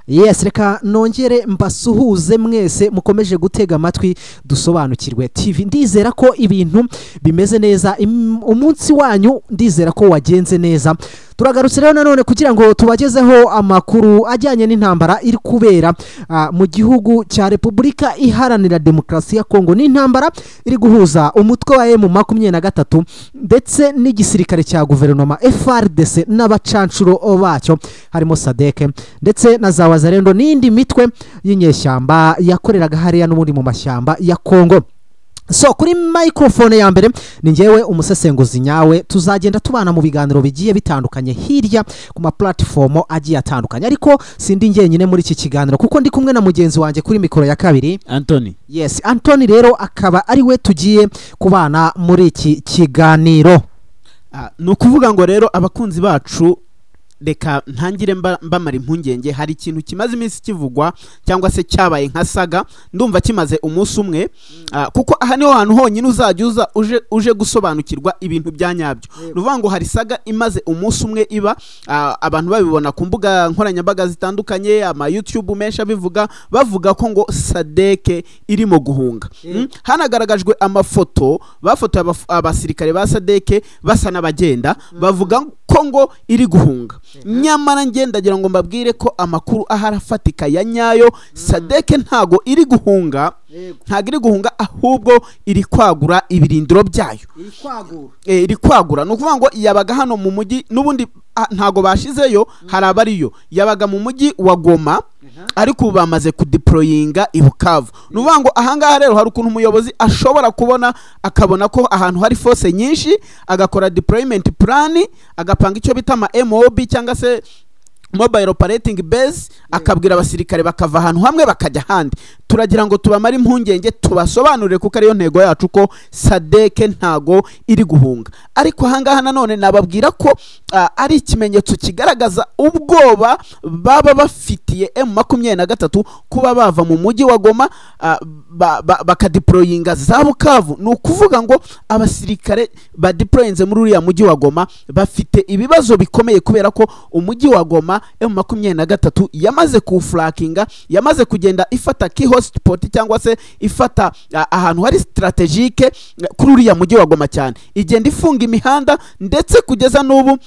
Yes, reka nongere mbasuhuze mwese mukomeje gutega amatwi dusobanukirwe TV. Ndizera ko ibintu bimeze neza, umunsi wanyu ndizera ko wagenze neza. Turagarutse rero nanone kugira ngo tubagezeho amakuru ajyanye n'intambara iri kubera mu gihugu cya Repubulika Iharanira Demokarasi ya Congo. N'intambara iri guhuza umutwe wa M23 ndetse n'igisirikare cya guverinoma FARDC n'abacancuro bacyo harimo Sadc ndetse na za Wazalendo n'indi mitwe y'inyeshyamba yakoreraga hariya n'ubundi mu mashyamba ya Congo. So kuri microphone ya mbere ni ngewe umusesenguzi nyawe, tuzagenda tubana mu biganiro bigiye bitandukanye hirya ku ma platform agiye atandukanye, ariko sindi ngenyine muri iki kiganiro kuko ndi kumwe na mugenzi wanjye kuri mikoro ya kabiri Anthony. Yes, Anthony rero akaba ari we tugiye kubana muri iki kiganiro. Nukuvuga ngo rero abakunzi bacu reka ntangire mbamara impungenge. Hari ikintu kimaze iminsi kivugwa cyangwa se cyabaye nka saga, ndumva kimaze umunsi umwe, kuko aha niho hantu honyine uzajya uje gusobanukirwa ibintu byanyabyo. Nuvuga ngo hari saga imaze umunsi umwe iba, abantu babibona ku mbuga nkoranyambaga zitandukanye, ama YouTube menshi bavuga ko ngo Sadc irimo guhunga. Hanagaragajwe amafoto bafoto abasirikare ba Sadc basa n'abagenda, bavuga ko ngo iri guhunga. Nyamara ngendagira ngo mbabwire ko amakuru aharafatika ya nyayo, Sadc ntago iri guhunga, ahubwo iri kwagura ibirindiro byayo. Iri kwagura nukuvuga ngo yabaga hano mu mujyi n'ubundi ntago bashizeyo, harabariyo yabaga mu mujyi wa Goma, ariko bamaze kudeployinga i Bukavu. Nuvuga ngo ahangaha rero hari ukuntu umuyobozi ashobora kubona akabona ko ahantu hari force nyinshi, agakora deployment plan, agapanga icyo bita ama MOB cyangwa se mobile operating base, akabwira abasirikare bakava ahantu hamwe bakajya handi. Turagira ngo tubamare impungenge, tubasobanurire kuko ariyo ntego yacu ko Sadc ntago iri guhunga. Ariko ahangaha nanone nababwira ko ari ikimenyetso kigaragaza ubwoba baba bafitiye M23 kuba bava mu mujyi wa Goma bakadeployinga za Bukavu. Nukuvuga ngo abasirikare badeployinze muri uriya mujyi wa Goma bafite ibibazo bikomeye, kubera ko umujyi wa Goma M23 yamaze kuflakinga, yamaze kugenda ifata key hotspot cyangwa se ifata ahantu hari strategique kuri uriya mujyi wa Goma cyane, igenda ifunga imihanda ndetse kugeza n'ubu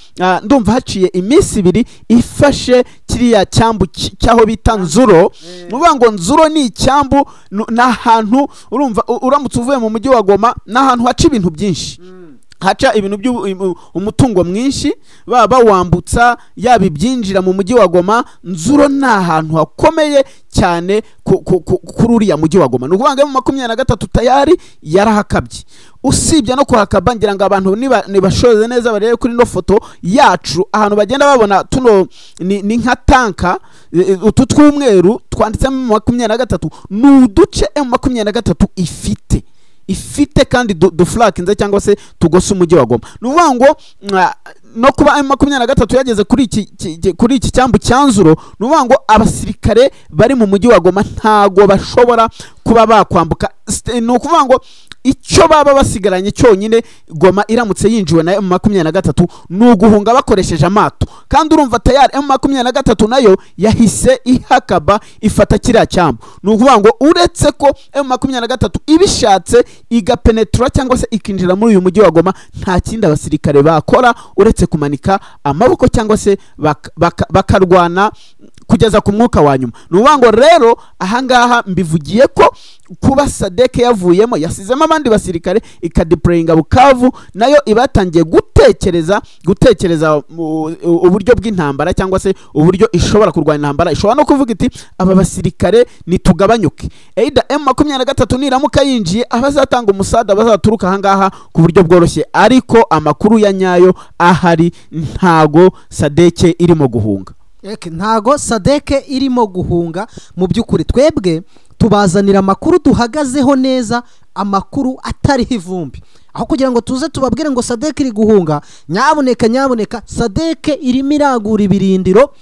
ndumva haciye iminsi 2 ifashe kiriya cyambu cyaho bita Nzuro. Nuvuga ngo Nzuro ni icyambu n'ahantu urumva uramutse uvuye mu mujyi wa Goma n'ahantu haca ibintu byinshi, haca ibintu umutungo mwinshi baba wambutsa yaba ibyinjira mu mujyi wa Goma. Nzuro na hantu hakomeye cyane kuri uriya mujyi wa Goma. Nukuvuga ngo M23 tayari yarahakabye, usibye no kuhakaba ngira ngo abantu nibashoze neza barebe kuri no foto yacu ahantu bagenda babona tuno ni nka tanka utu tw'umweru twanditsemo M23, n'uduce M23 ifite kandi duflakinze cyangwa se tugose umujyi wa Goma. Nuvuga ngo no kuba M23 yageze kuri iki cyambu cyanzuro, nuvuga ngo abasirikare bari mu mujyi wa Goma ntago bashobora kuba bakwambuka. Nukuvuga ngo icyo baba basigaranye cyonyine Goma iramutse yinjiwe na M23 nuguhunga bakoresheje amato, kandi urumva tayari M23 nayo yahise ihakaba ifata kiriya cyambu. Nukuvuga ngo uretse ko M23 ibishatse igapenetra cyangwa se ikinjira muri uyu mujyi wa Goma, nta kindi abasirikare bakora uretse kumanika amaboko cyangwa se bakarwana kugeza ku mwuka wa nyuma. Nuvuga ngo rero ahangaha mbivugiye ko kuba Sadc yavuyemo yasizemo abandi basirikare ikadeployinga Bukavu, nayo ibatangiye gutekereza uburyo bw'intambara cyangwa se uburyo ishobora kurwanya intambara. Ishobora no kuvuga iti aba basirikare nitugabanyuke, either M23 niramuka yinjiye abazatanga umusada bazaturuka ahangaha ku buryo bworoshye. Ariko amakuru ya nyayo ahari ntago Sadc irimo guhunga. Ntago Sadc irimo guhunga. Mu by'ukuri twebwe tubazanira amakuru duhagazeho neza, amakuru atari ivumbi, aho kugira ngo tuze tubabwire ngo Sadc iri guhunga. Nyaboneka Sadc irimo iragura ibirindiro,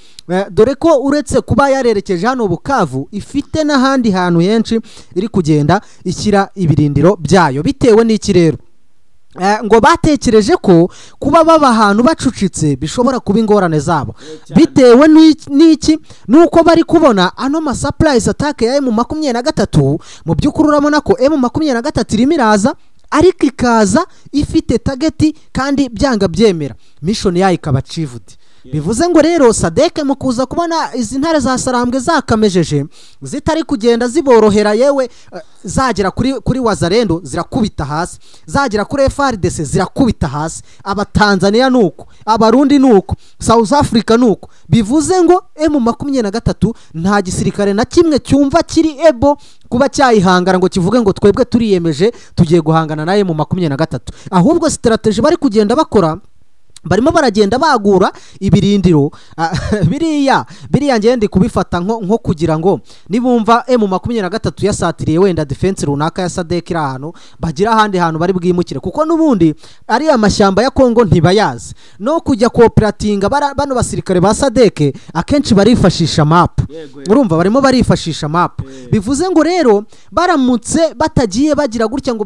dore ko uretse kuba yarerekeje hano Bukavu ifite n'ahandi hantu henshi iri kugenda ishyira ibirindiro byayo. Bitewe n'iki rero? ngo batekereje ko kuba baba ahantu bacucitse bishobora kuba ingorane zabo bitewe n'iki nuko bari kubona ano masupplies attack ya M23 mu by'ukuri urabona ko M23 irimo iraza ariko ikaza ifite target kandi byanga byemera mission yayo ikaba achieved. Bivuze ngo rero Sadc mu kuza kubona izi ntare za Sarambwe zakamejeje zitari kugenda ziborohera yewe zagera kuri Wazarendo zirakubita hasi, zagera kuri FARDC zirakubita hasi, abatanzania nuko, abarundi nuko, South Africa nuko. Bivuze ngo M23 nta gisirikare na kimwe cyumva kiri ebo kuba cyayihangara ngo kivuge ngo twebwe turiyemeje tugiye guhangana na M23, ahubwo strategy bari kugenda bakora barimo baragenda bagura ibirindiro biriya ngende kubifata nko kugira ngo nibumva M23 yasatiriye wenda defense runaka ya Sadc iri ahantu bagira ahandi hantu bari bwimukire, kuko nubundi ari amashyamba ya Congo ntibayazi no kujya cooperatinga bano basirikare ba Sadc akenshi barifashisha map. Urumva barimo barifashisha map. Bivuze ngo rero baramutse batagiye bagira gutya ngo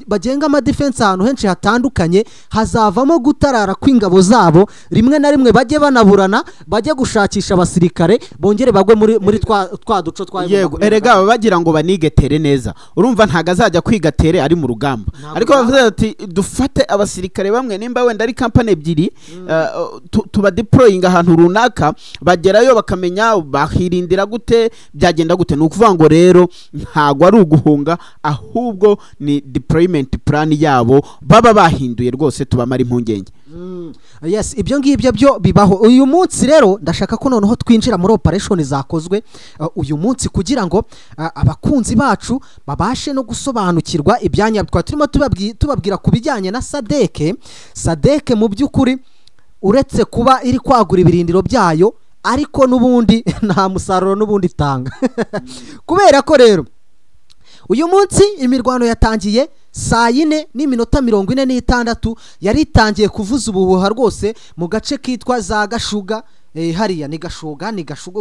bagenga ama defense ahantu henshi hatandukanye hazavamo gutarara ingabo zabo rimwe na rimwe bajye banaburana bajye gushakisha abasirikare bongere bagwe muri twa duco twa. Yego erega bagira ngo banigetere neza, urumva ntaga azajya kwigatere ari mu rugamba, ariko bavuze ati dufate abasirikare bamwe nimba wenda ari company ebyiri tuba deploying ahantu runaka bagerayo bakamenya bahirindira gute byagenda gute. Nukuvuga ngo rero ntago ari uguhunga ahubwo ni deployment plan yabo baba bahinduye rwose tubamara impungenge. Yes, ibyo ngibyo byo bibaho uyu munsi. Rero ndashaka ko noneho twinjira muri operation zakozwe uyu munsi kugira ngo abakunzi bacu babashe no gusobanukirwa ibyanya turimo tubabwira kubijyanye na Sadc mu by'ukuri uretse kuba iri kwagura ibirindiro byayo ariko nubundi nta musaruro nubundi itanga kubera ko rero uyu munsi imirwano yatangiye saa 4:46 yari itangiye kuvuza ubuhuha rwose mu gace kitwa za Gashuga. Hariya ni Gashuga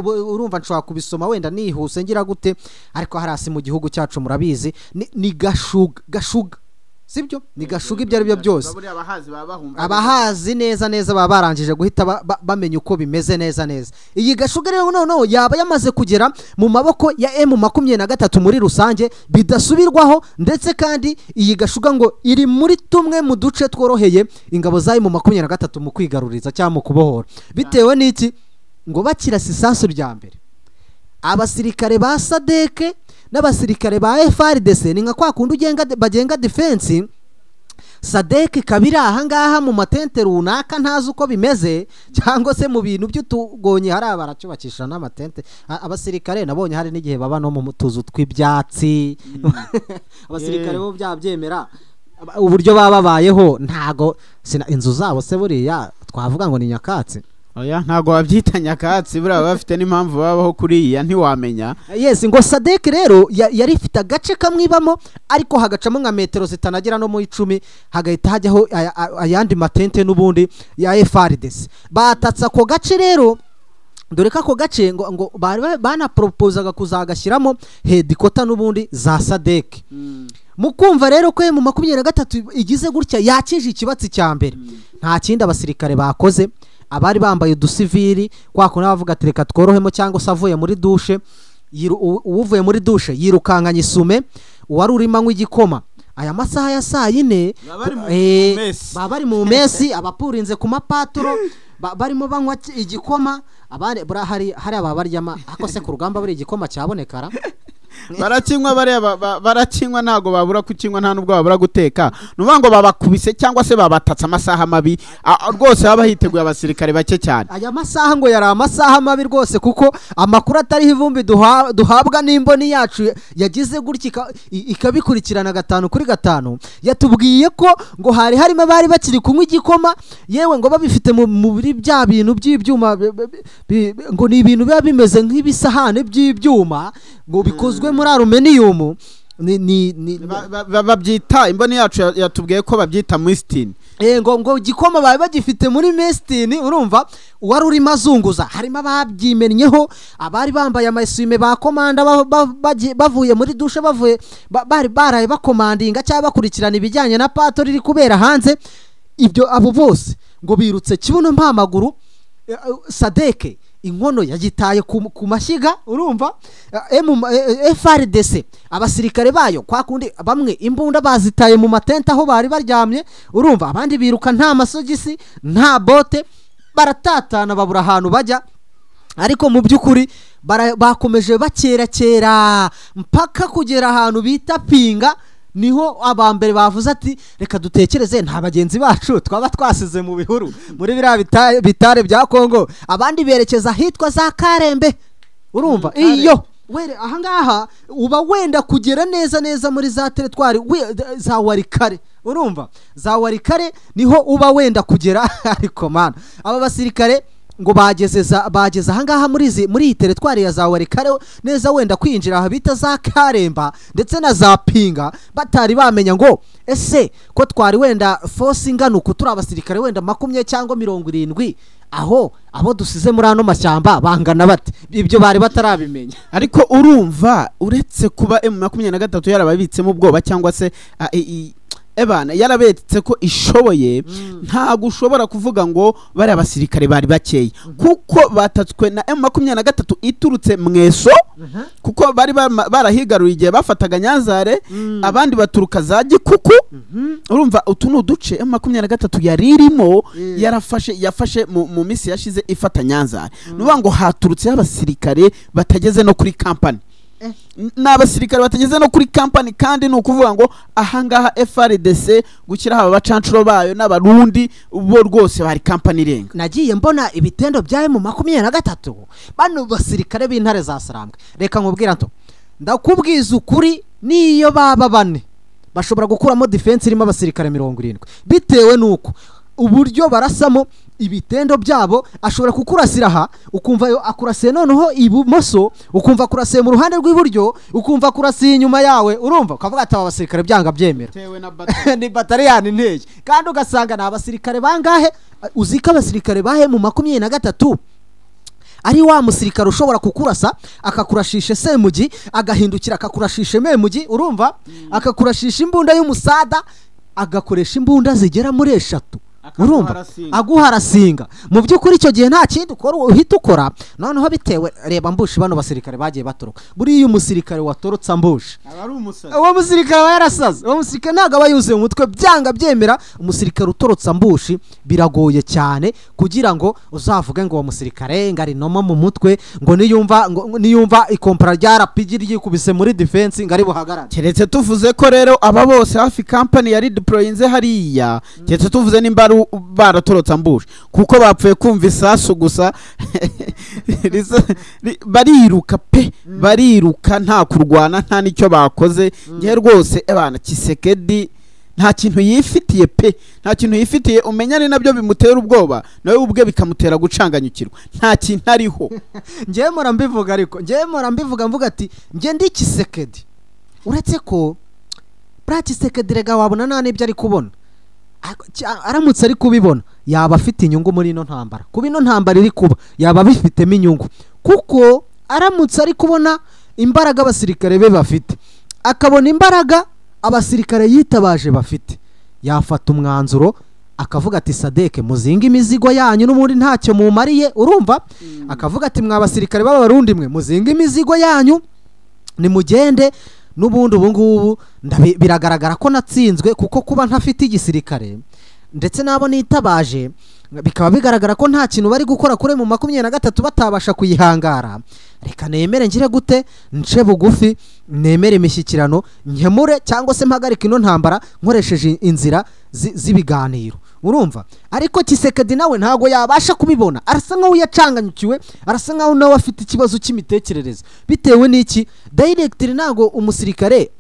urumva nshobora kubisoma wenda nihuse ngira gute, ariko harasi mu gihugu cyacu murabizi ni Gashuga sibyo, ni Gashuga ibyo ari byo byose. Abahazi neza baba barangije guhita bamenya uko bimeze neza. Iyi Gashuga rero noneho yaba yamaze kugera mu maboko ya M23 muri rusange bidasubirwaho, ndetse kandi iyi Gashuga ngo iri muri tumwe mu duce tworoheye ingabo za M23 mu kwigaruriza cyangwa mu kubohora, bitewe n'iki ngo bakirasa isasu rya mbere abasirikare ba Sadc n'abasirikare ba FARDC ni nka kwa kundi bagenga defense. Sadc kabira aha ngaha mu matente runaka ntazi uko bimeze cyangwa se mu bintu by'utugonye hari abaracubakisha n'amatente. Abasirikare nabonye hari n'igihe baba no mu tuzu tw'ibyatsi abasirikare bo byabyemera uburyo bababayeho ntago inzu zabo se buriya twavuga ngo ni nyakatsi. Oya ntago wabyita nyakatsi bura bafite n'impamvu babaho kuriya ntiwamenya. Yes, ngo Sadc rero yari ifite agace kamwibamo ariko hagacamo nka metero zitanagira no mu 10 hagahita hajyaho ayandi matente n'ubundi ya FARDC. Batatsa ko gace rero dore kako gace ngo bana proposaga kuzagashyiramo headquarter n'ubundi za Sadc. Mukumva rero ko mu 23 igize gutya yakije ikibatsi cya mbere nta kindi abasirikare bakoze. Abari bambaye udusivili kwa kuna bavuga tereka tworohemo cyangwa savuye muri douche uvuye muri douche yirukankanye isume uwari urima nk'igikoma aya masaha ya saa 4 bari mu mesi abapurinze ku mapaturo barimo banywa igikoma abandi hari ababaryama akose ku rugamba buri igikoma cyabonekara barakinywa ntago babura kukinywa nta nubwo babura guteka. Nuvuga ngo babakubise cyangwa se babatatsa amasaha mabi rwose baba hiteguye abasirikare bake cyane. Aya masaha ngo yari amasaha mabi rwose kuko amakuru atari ivumbi duhabwa n'imboni yacu yagize gutya ikabikurikirana 5 kuri 5 yatubwiye ko ngo harimo bari bakiri kunywa igikoma yewe ngo babifite muri bya bintu by'ibyuma ngo ni ibintu biba bimeze nk'ibisahane by'ibyuma ngo bikozwe muri aluminium babyita imboni yacu yatubwiye ko babyita Mustini. ngo Gikoma baye bagifite muri Mustini urumva wari uri mazunguza harimo ababyimenyeho abari bambaye amayisume ba komanda bavuye muri dushe bavuye bari baraye bakomandinga cyangwa bakurikirana ibijyanye na pato riri kubera hanze ibyo abo bose ngo birutse kibuno mpamaguru Sadc inkono yagitaye ku mashyiga urumva FRDC abasirikare bayo kwa kundi bamwe imbunda bazitaye mu matenta aho bari baryamye urumva abandi biruka nta masogisi nta bote baratatana babura ahantu bajya ariko mu byukuri bakomeje bakerakera mpaka kugera ahantu bita Pinga niho abambere bavuze ati reka dutekereze nta bagenzi bacu twaba twasize mu bihuru muri bira bitare bya Congo abandi berekeza hitwa za Karembe urumva iyo were ahangaha uba wenda kugera neza muri za teritwari za Warikare urumva za Warikare niho uba wenda kugera ariko mana aba basirikare ngo bageze ahangaha muri teritwari ya za Warikare neza wenda kwinjira aha bita za Karemba ndetse na za Pinga batari bamenya ngo ese ko twari wenda force inganuko turi abasirikare wenda 10 cyangwa 70 aho abo dusize muri ano mashyamba bangana bate ibyo bari batarabimenya ariko urumva uretse kuba M23 yarababitsemo ubwoba cyangwa se ebana yarabetse ko ishoboye ntago ushobora kuvuga ngo bari abasirikare bari bakeye kuko batatswe na M23 iturutse mweso kuko bari barahigaruye igihe bafataga Nyanzare abandi baturuka za Gikuku urumva utu duce M23 yaririmo yafashe mu misi yashize ifata Nyanzare nuba ngo haturutse abasirikare batageze no kuri company n'abasirikare batageze no kuri company kandi no kuvuga ngo ahangaha FRDC gukira aba bacancuro bayo n'abarundi bo rwose bari company renga nagiye mbona ibitendo byaye mu 23 bano basirikare b'intare za Sarambwe reka nkubwira nto ndakubwiza ukuri niyo baba bane bashobora gukuramo defense irimo abasirikare 70 bitewe nuko uburyo barasamo ibitendo byabo ashobora kukurasira aha ukumva akurasiye noneho ibumoso ukumva kurasiye mu ruhande rw'iburyo ukumva kurasiye inyuma yawe urumva ukavuga ati aba basirikare byanga byemera ni bataliyani nteye kandi ugasanga na abasirikare bangahe uzika abasirikare bahe mu 23 ari wa musirikare ushobora kukurasa akakurashisha Semugi agahindukira akakurashisha Memugi urumva akakurashisha imbunda y'umusada agakoresha imbunda zigera muri 3 urumva aguharasinga mu byukuri icyo gihe nta kindi ukora uhita ukora noneho bitewe reba mbushi bano basirikare bagiye batoroka buri uyu musirikare watorotse ambushi uwo musirikare yarasaze uwo musirikare ntago abayuze mu mutwe byanga byemera umusirikare utorotse ambushi biragoye cyane kugira ngo uzavuge ngo uwo musirikare ngari noma mu mutwe ngo niyumva ikompara rya rapigi ryikubise muri defense ngari buhagarara keretse tuvuze ko rero aba bose hafi company yari deployinze hariya keretse tuvuze nimba baratorotse ambushi kuko bapfuye kumva isasu gusa bariruka pe bariruka nta kurwana nta nicyo bakoze ngiye rwose abana Kisekedi nta kintu yifitiye pe nta kintu yifitiye umenya ni nabyo bimutera ubwoba nawe ubwe bikamutera gucanganyukirwa nta kintu ariho ngiye mora mbivuga ariko ngiye mora mbivuga mvuga ati ngiye ndi Kisekedi uretse ko Kisekedi rega wabona nta n'ibyo ari kubona aramutse ari kubibona yaba afite inyungu muri ino ntambara kuba ino ntambara iri kuba yaba bifitemo inyungu kuko aramutse ari kubona imbaraga abasirikare be bafite akabona imbaraga abasirikare yitabaje bafite yafata umwanzuro akavuga ati Sadc muzinga imizigo yanyu n'ubundi ntacyo mumariye urumva akavuga ati mwa basirikare b'abarundi mwe muzinga imizigo yanyu ni mugende n'ubundi ubungubu biragaragara ko natsinzwe kuko kuba ntafite igisirikare ndetse nabo nitabaje bikaba bigaragara ko nta kintu bari gukora kure mu 23 batabasha kuyihangara reka nemere ngire gute nce bugufi nemere imishyikirano nkemure cyangwa se mpagarika ino ntambara nkoresheje inzira z'ibiganiro urumva ariko Kisekedi nawe ntago yabasha kubibona arasa nkaho yacanganyukiwe arasa nkaho nawe afite ikibazo cy'imitekerereze bitewe n'iki director nago umusirikare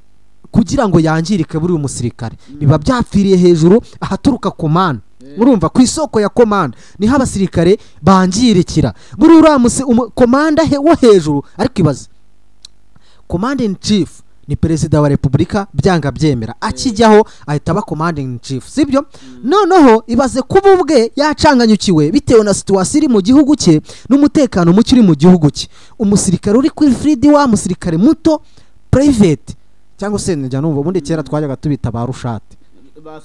kugira ngo yangirike buri umusirikare biba byapfiriye hejuru ahaturuka command urumva ku isoko ya command niho abasirikare bangirikira buri uramusi command wo hejuru ariko ibaze command in chief ni perezida wa repubulika byanga byemera akijyaho ahita aba commanding in chief sibyo noneho ibaze kuba ubwe yacanganyukiwe bitewe na situation iri mu gihugu cye n'umutekano muke uri mu gihugu cye umusirikare uri kuri fridi wa musirikare muto private cyangwa se njya numva ubundi kera twajyaga tubita ba rushate ba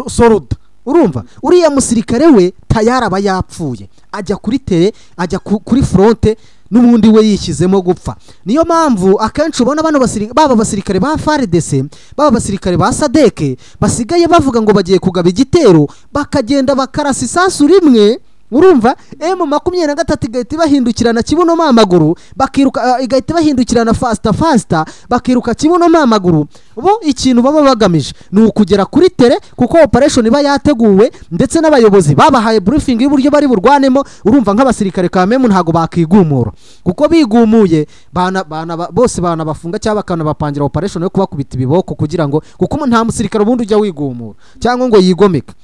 soruda urumva uriya musirikare we tayari aba yapfuye ajya kuri tere ajya kuri fronte n'ubundi we yishyizemo gupfa niyo mpamvu akenshi ubona baba basirikare ba FARDC baba basirikare ba Sadc basigaye bavuga ngo bagiye kugaba igitero bakagenda bakarasa isasu rimwe urumva M23 igahita bahindukirana kibuno amaguru bakiruka igahita bahindukirana fasta bakiruka kibuno amaguru bo ikintu baba bagamije ni ukugera kuri tere kuko operation iba yateguwe ndetse n'abayobozi babahaye briefing y'uburyo bari burwanemo urumva nk'abasirikare ka memu ntago bakigumura kuko bigumuye bose bafunga cyangwa bakana bapangira operation yo kubakubita ibiboko kugira ngo kuko nta musirikare ubundi ujya wigumura cyangwa ngo yigomeka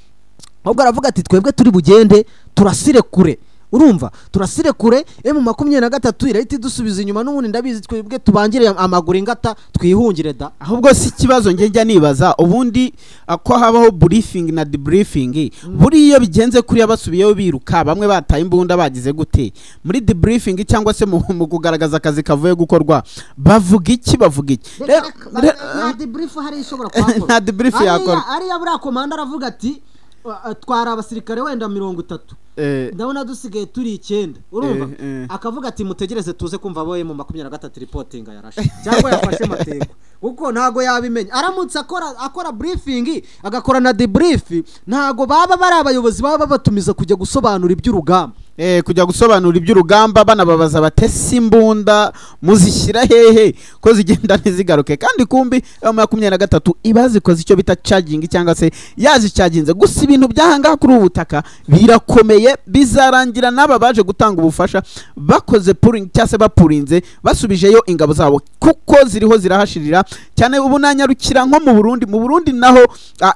ahubwo aravuga ati twebwe turi bugende turasire kure urumva turasire kure M23 irahita dusubiza inyuma n'ubundi ndabizi twebwe tubangire amaguru ingata twihungire da ahubwo si kibazo njya nibaza ubundi ko habaho briefing na debriefing buri iyo bigenze kuri abasubiyeyo biruka bamwe bataye imbunda bagize gute muri debriefing cyangwa se mu kugaragaza akazi kavuye gukorwa bavuga iki na debrief hari ishobora kwakora na debrief yakora ari yabura komanda aravuga ati twara abasirikare wenda 30 ndabona dusigaye turi 9 urumva akavuga ati mutegereze tuze kumva boye mu 23 reporting yarashe cyangwa yafashe mateko uko ntago yabimenya aramutse akora briefing agakora na debrief ntago baba bari abayobozi baba batumiza kujya gusobanura iby'urugamba kujya gusobanura iby'urugamba banababaza batese imbunda muzishyira hehe ko zigenda ntizigaruke kandi kumbi M23 ibazi koze icyo bita charging cyangwa se yazicaginze gusa ibintu byahanga kuri ubutaka birakomeye bizarangira n'aba baje gutanga ubufasha bakoze pulling cyase bapurinze basubijeyo ingabo zabo kuko ziriho zirahashirira cyane ubu nanyarukira nko mu Burundi naho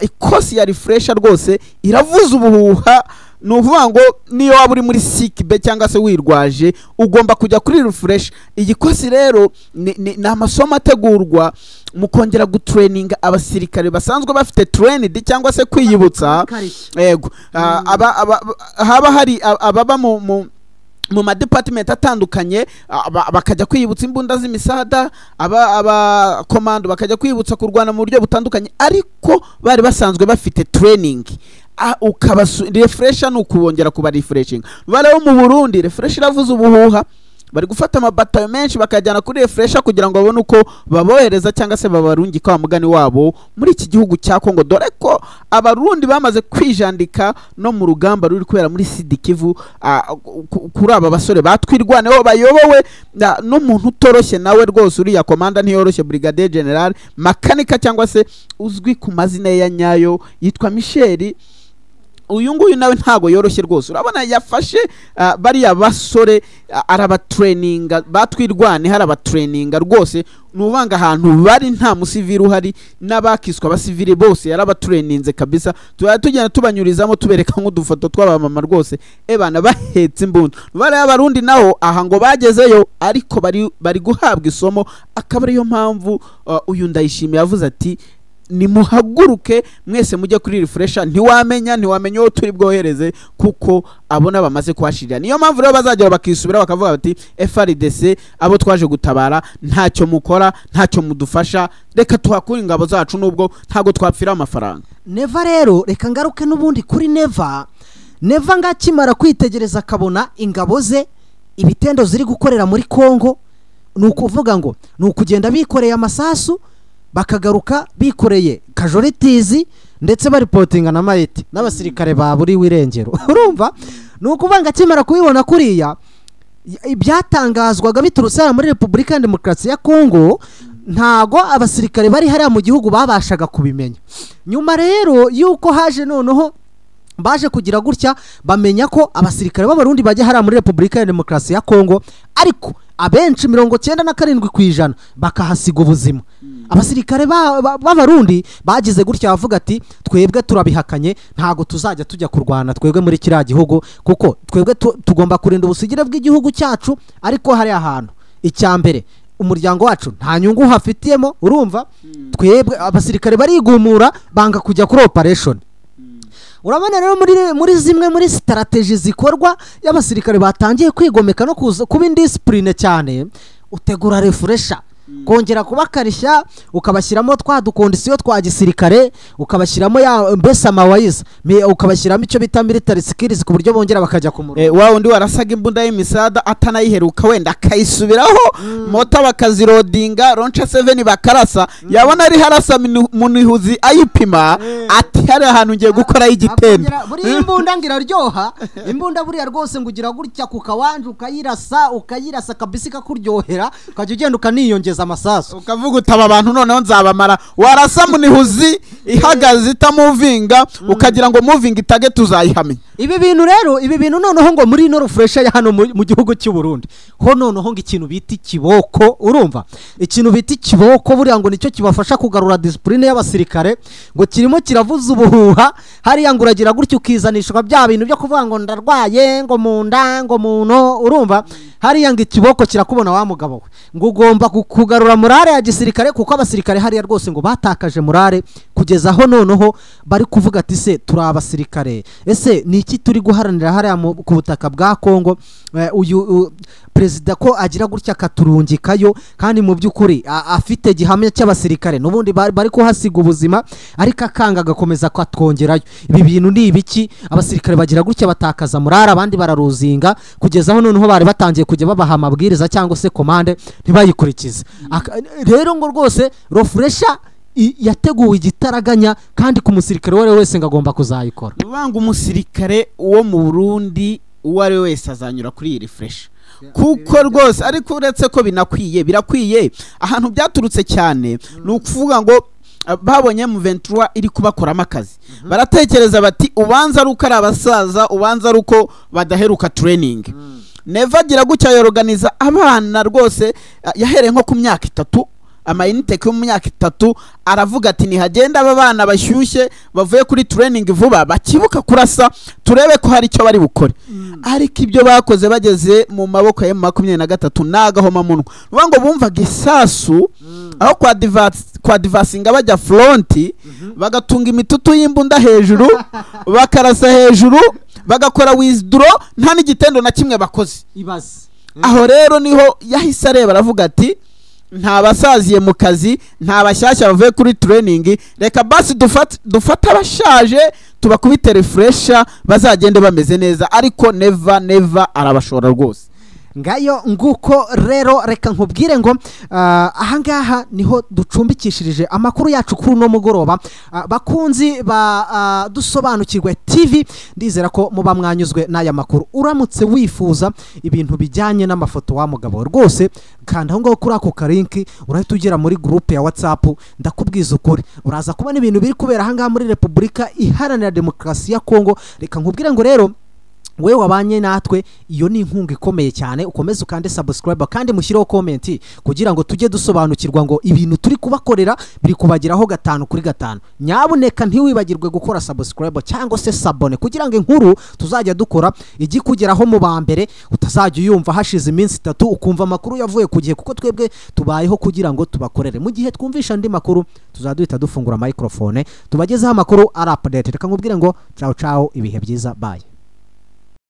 ikosi ya refresher rwose iravuza ubuhuha nuvuga ngo niyo waba uri muri sick cyangwa se wirwaje ugomba kujya kuri refresh igikosi rero ni amasomo ategurwa mukongera gutraining abasirikare basanzwe bafite trained cyangwa se kwiyibutsa yego haba hari ababa mu ma department atandukanye bakajya kwiyibutsa imbunda z'imisada aba command bakajya kwiyibutsa kurwana mu buryo butandukanye ariko bari basanzwe bafite training refresher nukubongera kuba refreshing baleho mu Burundi refresh iravuza ubuhuha bari gufata amabatayo menshi bakajyana kuri refresher kugira ngo babone uko babohereza cyangwa se babarungi kwa mugani wabo muri iki gihugu cya Congo dore ko abarundi bamaze kwijandika no mu rugamba ruri kubera muri Sidikivu kuri aba basore batwirwaneho bayobowe n'umuntu utoroshye nawe rwose uri ya komanda ntiyoroshye Brigadier General Makanika cyangwa se uzwi ku mazina ya nyayo yitwa Michel uyu nguyu nawe ntago yoroshye rwose urabona yafashe bari abasore araba training batwirwane haraba training rwose nubanga ahantu bari nta musivili uhari n'abakiswa abasivili bose yaraba traininze kabisa tugenda tubanyurizamo tubereka nk'udufoto tw'abamama rwose ebana bahetse imbunda bari abarundi naho aha ngo bagezeyo ariko bari guhabwa isomo akaba ariyo mpamvu uyu Ndayishimiye yavuze ati nimuhaguruke mwese mujye kuri refresher ntiwamenya uwo turi bwohereze kuko abona bamaze kwashirira niyo mpamvu rero bazajya bakisubira bakavuga bati FARDC abo twaje gutabara ntacyo mukora ntacyo mudufasha reka tuhakura ingabo zacu nubwo ntago twapfira amafaranga Neva rero reka ngaruke n'ubundi kuri Neva ngakimara kwitegereza akabona ingabo ze ibitendo ziri gukorera muri Congo nukuvuga ngo nukugenda bikoreye amasasu bakagaruka bikoreye casualties ndetse baripotinga na mayiti n'abasirikare baburi wirengero urumva nukubanga kimara kubibona kuriya ibyatangazwaga biturutse muri Republika ya Demokarasi ya Congo ntago abasirikare bari hariya mu gihugu babashaga kubimenya nyuma rero yuko haje noneho baje kugira gutya bamenya ko abasirikare b'abarundi bajya hariya muri Republika ya Demokarasi ya Congo ariko abenshi 97% bakahasiga ubuzima abasirikare b'abarundi bagize gutya bavuga ati twebwe turabihakanye ntago tuzajya tujya kurwana twebwe muri kiriya gihugu kuko twebwe tugomba kurinda ubusigire bw'igihugu cyacu ariko hari ahantu icyambere umuryango wacu nta nyungu hafitiyemo urumva twebwe abasirikare barigumura banga kujya kuri operation urabona rero muri zimwe muri strategy zikorwa y'abasirikare batangiye kwigomeka no kuba indiscipline cyane utegura refresher kongera kubakarishya ukabashyiramo twa dukondisiyo twa gisirikare ukabashyiramo ya mbese amawayiza ukabashyiramo icyo bita military skills ku buryo bongera bakajya ku murongo wa undi warasaga imbunda y'imisada atanayiheruka wenda akayisubiraho mota bakazirodinga roncha 7 bakarasa yabona ari harasa munihuzi ayipima ati hari ahantu ngiye gukora y'igitendo buri imbunda ngiraryoha imbunda buriya rwose ngugira gutya ku kawanje ukayirasa kabisika kuryohera ukajya ugenda ukaniyongeza amasasu ukavuga utaba abantu noneho nzabamara warasa munihuzi ihagaze itamuvinga ukagira ngo moving itage tuzayihamye ibi bintu noneho ngo muri no refresher ya hano mu gihugu cy'u Burundi ho noneho ngo ikintu biti kiboko urumva ikintu biti kiboko buriya ngo nicyo kibafasha kugarura discipline y'abasirikare ngo kirimo kiravuza ubuhuha hari yanguragira gutyo ukizanishwa bya bintu byo kuvuga ngo ndarwaye ngo munda ngo muno urumva hari yanga ikiboko kirakubona wa mugabo we ngo ugomba kugarura morale ya gisirikare kuko abasirikare hariya rwose ngo batakaje morale kugeza aho noneho bari kuvuga ati se turi abasirikare ese ni iki turi guharanira hariya ku butaka bwa Congo uyu perezida ko agira gutya katurungikayo kandi mu by'ukuri afite gihamya cy'abasirikare nubundi bari kuhasiga ubuzima ariko akanga gakomeza kwatwongerayo ibi bintu ni ibiki abasirikare bagira gutya batakaza morale abandi bararuzinga kugeza aho noneho bari batangiye kujya babaha amabwiriza cyangwa se commande ntibayikurikize rero ngo rwose refresher yateguwe igitaraganya kandi ku musirikare wari wese ngagomba kuzayikora ubanga umusirikare wo mu Burundi uwari wese azanyura kuri refresh kuko rwose ariko uretse ko birakwiye ahantu byaturutse cyane ni ukuvuga ngo babonye M23 iri kubakoramo akazi baratekereza bati ubanza ruko ari abasaza ubanza ruko badaheruka training Neva gira gutya yorganiza abana rwose yahereye nko ku myaka 3 amayinite ku myaka 3 aravuga ati nihagenda aba bana bashyushye bavuye kuri training vuba bakibuka kurasa turebe ko hari icyo bari bukore ariko ibyo bakoze bageze mu maboko ya M23 nagahoma munwa ngo bumvaga isasu aho kwa divasinga bajya front bagatunga imitutu y'imbunda hejuru bakarasa hejuru bagakora withdraw nta n'igitendo na kimwe bakoze ibaze aho rero niho yahise areba aravuga ati nta basaziye mu kazi nta bashyashya bavuye kuri training reka basi dufata abashaje tubakubite refresher bazagende bameze neza ariko never arabashora rwose ngayo nguko rero reka nkubwire ngo ahangaha niho ducumbikishirije amakuru yacu kuri no mugoroba bakunzi ba dusobanukirwe TV ndizera ko muba mwanyuzwe n'aya makuru uramutse wifuza ibintu bijyanye n'amafoto wa mugabo rwose kandi aho ngaho kuri ako karinki urahita ugera muri groupe ya WhatsApp ndakubwiza ukuri uraza kubona ibintu biri kubera ahangaha muri Repubulika Iharanira Demokarasi ya Congo reka nkubwire ngo rero we wabanye natwe iyo ni inkunga ikomeye cyane ukomeze ukande subscribe kandi mushireho comment kugira ngo tujye dusobanukirwa ngo ibintu turi kubakorera biri kubageraho 5 kuri 5 nyabuneka ntiwibagirwe gukora subscribe cyangwa se sabone kugira ngo inkuru tuzajya dukora igikugeraho mu bambere utazajya uyumva hashize iminsi 3 ukumva makuru yavuye kugihe kuko twebwe tubayeho kugira ngo tubakorere mu gihe twumvisha andi makuru tuzaduhita dufungura microphone tubagezeho amakuru ari update reka nkubwire ngo ciao ibihe byiza bye